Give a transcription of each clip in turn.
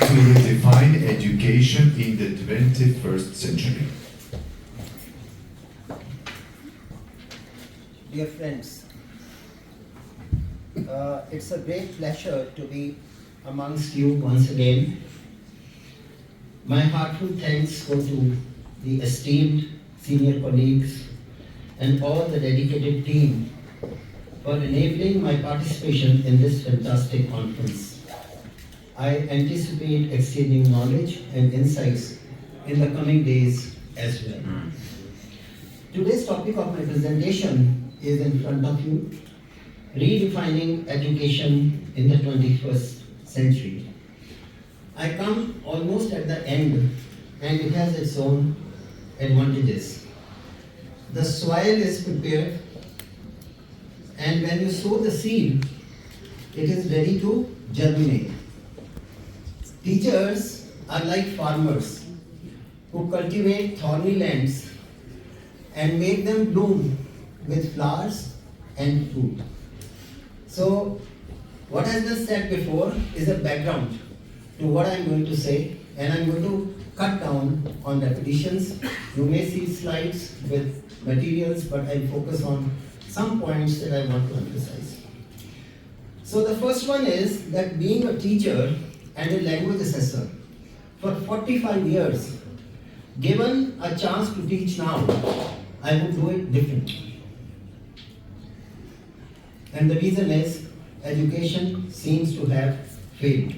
to redefine education in the 21st century. Dear friends, it's a great pleasure to be amongst you once again. My heartfelt thanks go to the esteemed senior colleagues and all the dedicated team for enabling my participation in this fantastic conference. I anticipate exchanging knowledge and insights in the coming days as well. Today's topic of my presentation is in front of you, Redefining Education in the 21st Century. I come almost at the end and it has its own advantages. The soil is prepared, and when you sow the seed, it is ready to germinate. Teachers are like farmers who cultivate thorny lands and make them bloom with flowers and fruit. So, what has been said before is a background to what I am going to say, and I am going to cut down on repetitions. You may see slides with materials, but I'll focus on some points that I want to emphasize. So the first one is that being a teacher and a language assessor for 45 years, given a chance to teach now, I would do it differently. And the reason is education seems to have failed.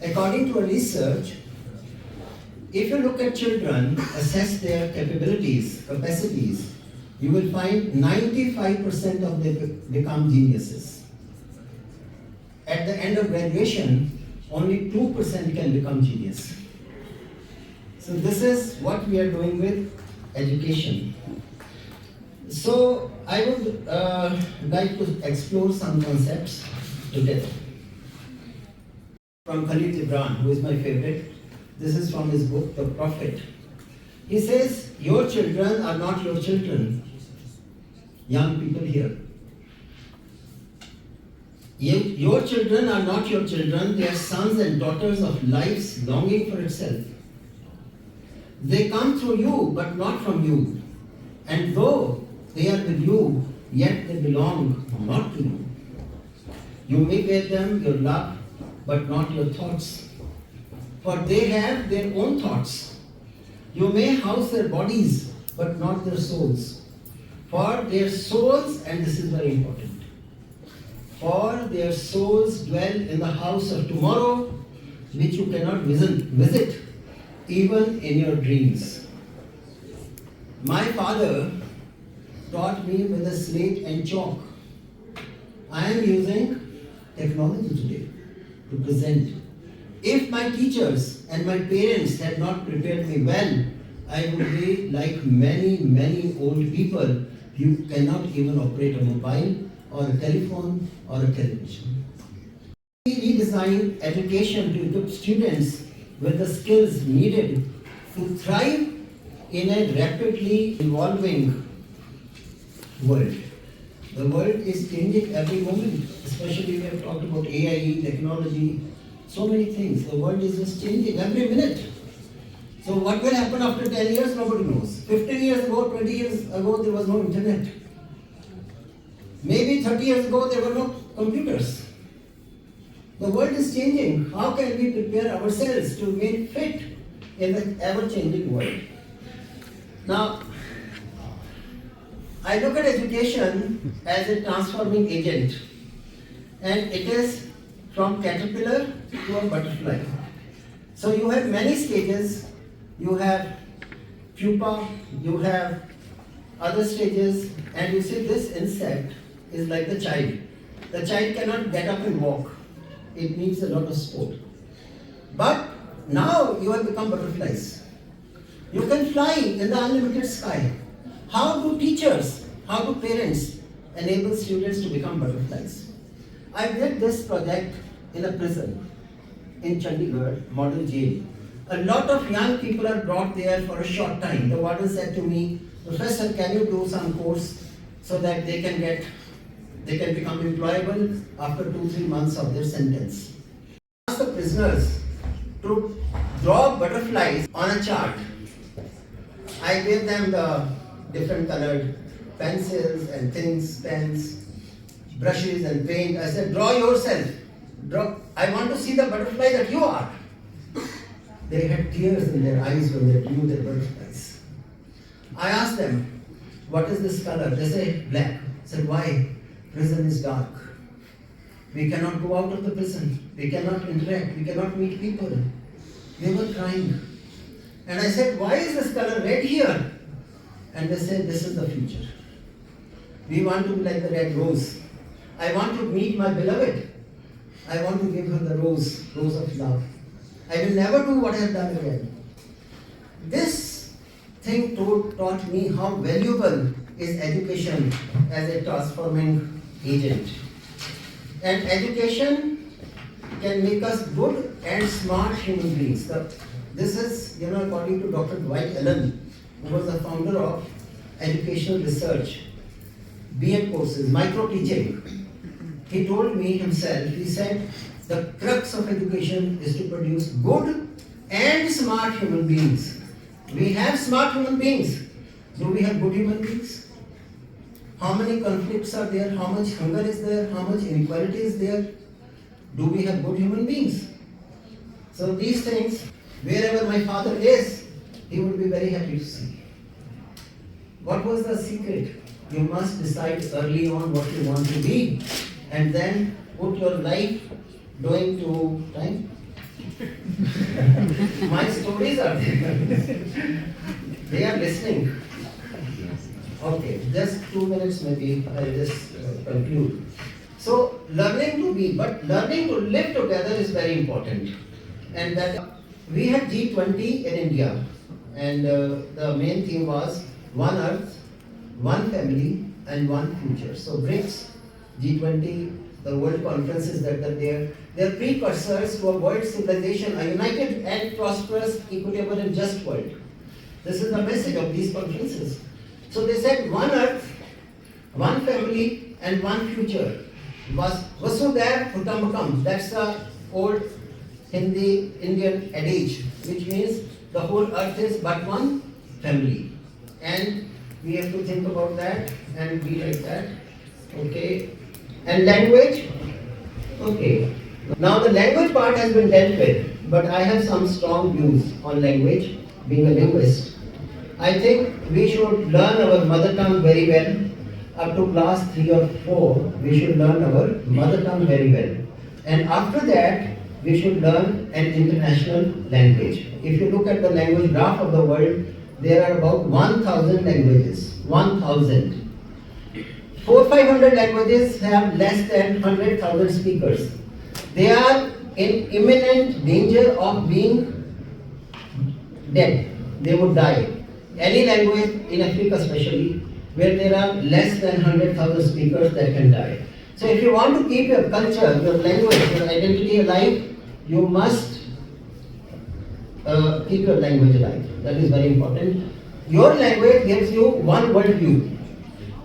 According to a research, if you look at children, assess their capacities, you will find 95% of them become geniuses. At the end of graduation, only 2% can become genius. So this is what we are doing with education. So I would like to explore some concepts together. From Khalil Gibran, who is my favorite. This is from his book, The Prophet. He says, your children are not your children. Young people here. Your children are not your children. They are sons and daughters of life's longing for itself. They come through you, but not from you. And though they are with you, yet they belong not to you. You may give them your love, but not your thoughts. For they have their own thoughts. You may house their bodies, but not their souls. For their souls, and this is very important, for their souls dwell in the house of tomorrow, which you cannot visit, even in your dreams. My father taught me with a slate and chalk. I am using technology today to present. If my teachers and my parents had not prepared me well, I would be like many old people who cannot even operate a mobile or a telephone or a television. We redesigned education to equip students with the skills needed to thrive in a rapidly evolving world. The world is changing every moment, especially we have talked about AI, technology, so many things. The world is just changing every minute. So what will happen after 10 years, nobody knows. 15 years ago, 20 years ago, there was no internet. Maybe 30 years ago, there were no computers. The world is changing. How can we prepare ourselves to remain fit in the ever-changing world? Now, I look at education as a transforming agent, and it is from caterpillar to a butterfly. So you have many stages. You have pupa, you have other stages, and you see this insect is like the child. The child cannot get up and walk. It needs a lot of support. But now you have become butterflies. You can fly in the unlimited sky. How do teachers, how do parents enable students to become butterflies? I did this project in a prison in Chandigarh, model jail. A lot of young people are brought there for a short time. The warden said to me, Professor, can you do some course so that they can become employable after 2-3 months of their sentence? I asked the prisoners to draw butterflies on a chart. I gave them the different colored pencils and things, pens, brushes and paint. I said, draw yourself. Draw. I want to see the butterfly that you are. They had tears in their eyes when they drew their butterflies. I asked them, what is this color? They said, black. I said, why? Prison is dark. We cannot go out of the prison. We cannot interact. We cannot meet people. They were crying. And I said, why is this color red here? And they said, this is the future. We want to be like the red rose. I want to meet my beloved. I want to give her the rose of love. I will never do what I have done again. This thing taught me how valuable is education as a transforming agent. And education can make us good and smart human beings. This is, according to Dr. Dwight Allen, who was the founder of educational research, B.Ed courses, micro-teaching. He told me himself, he said, the crux of education is to produce good and smart human beings. We have smart human beings. Do we have good human beings? How many conflicts are there? How much hunger is there? How much inequality is there? Do we have good human beings? So these things, wherever my father is, he would be very happy to see. What was the secret? You must decide early on what you want to be, and then put your life doing to time. My stories are there. They are listening. Okay, just 2 minutes maybe, I'll just conclude. So, learning to be, but learning to live together is very important. And that we had G20 in India, and the main theme was one earth, one family, and one future. So, BRICS, G20, the world conferences that are there, they are precursors to a world civilization, a united and prosperous, equitable and just world. This is the message of these conferences. So they said one earth, one family and one future. Vasudhaiv Kutumbakam, that's the old Hindi Indian adage, which means the whole earth is but one family. And we have to think about that and be like that. Okay. And language? Okay. Now the language part has been dealt with, but I have some strong views on language, being a linguist. I think we should learn our mother tongue very well. Up to class 3 or 4, we should learn our mother tongue very well. And after that, we should learn an international language. If you look at the language graph of the world, there are about 1,000 languages. 1,000. 400-500 languages have less than 100,000 speakers. They are in imminent danger of being dead. They would die. Any language, in Africa especially, where there are less than 100,000 speakers, that can die. So if you want to keep your culture, your language, your identity alive, you must keep your language alive. That is very important. Your language gives you one worldview.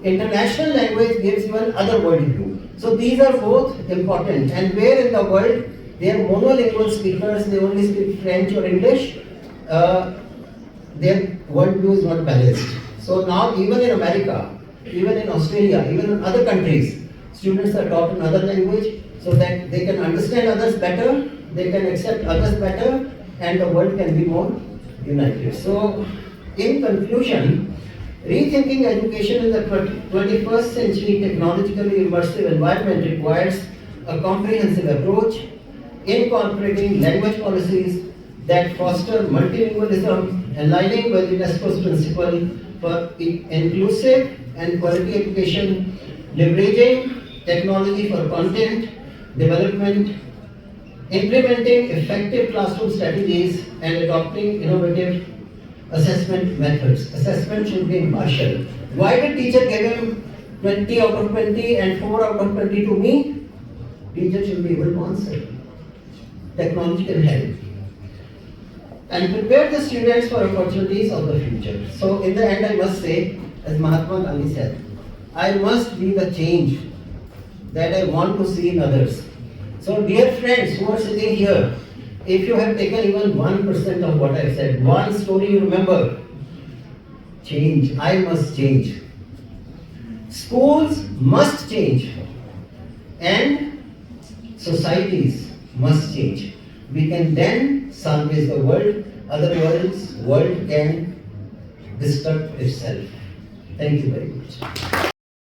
International language gives you another worldview. So these are both important. And where in the world they are monolingual speakers, they only speak French or English, their worldview is not balanced. So now even in America, even in Australia, even in other countries, students are taught another language so that they can understand others better, they can accept others better, and the world can be more united. So in conclusion, rethinking education in the 21st century technologically immersive environment requires a comprehensive approach, incorporating language policies that foster multilingualism, aligning with UNESCO's principle for inclusive and quality education, leveraging technology for content development, implementing effective classroom strategies, and adopting innovative assessment methods. Assessment should be impartial. Why did teacher give him 20 out of 20 and 4 out of 20 to me? Teacher should be able to answer. Technology can help. And prepare the students for opportunities of the future. So in the end, I must say, as Mahatma Gandhi said, I must be the change that I want to see in others. So dear friends who are sitting here, if you have taken even 1% of what I said, one story you remember, change. I must change. Schools must change. And societies must change. We can then salvage the world, otherwise world can destruct itself. Thank you very much.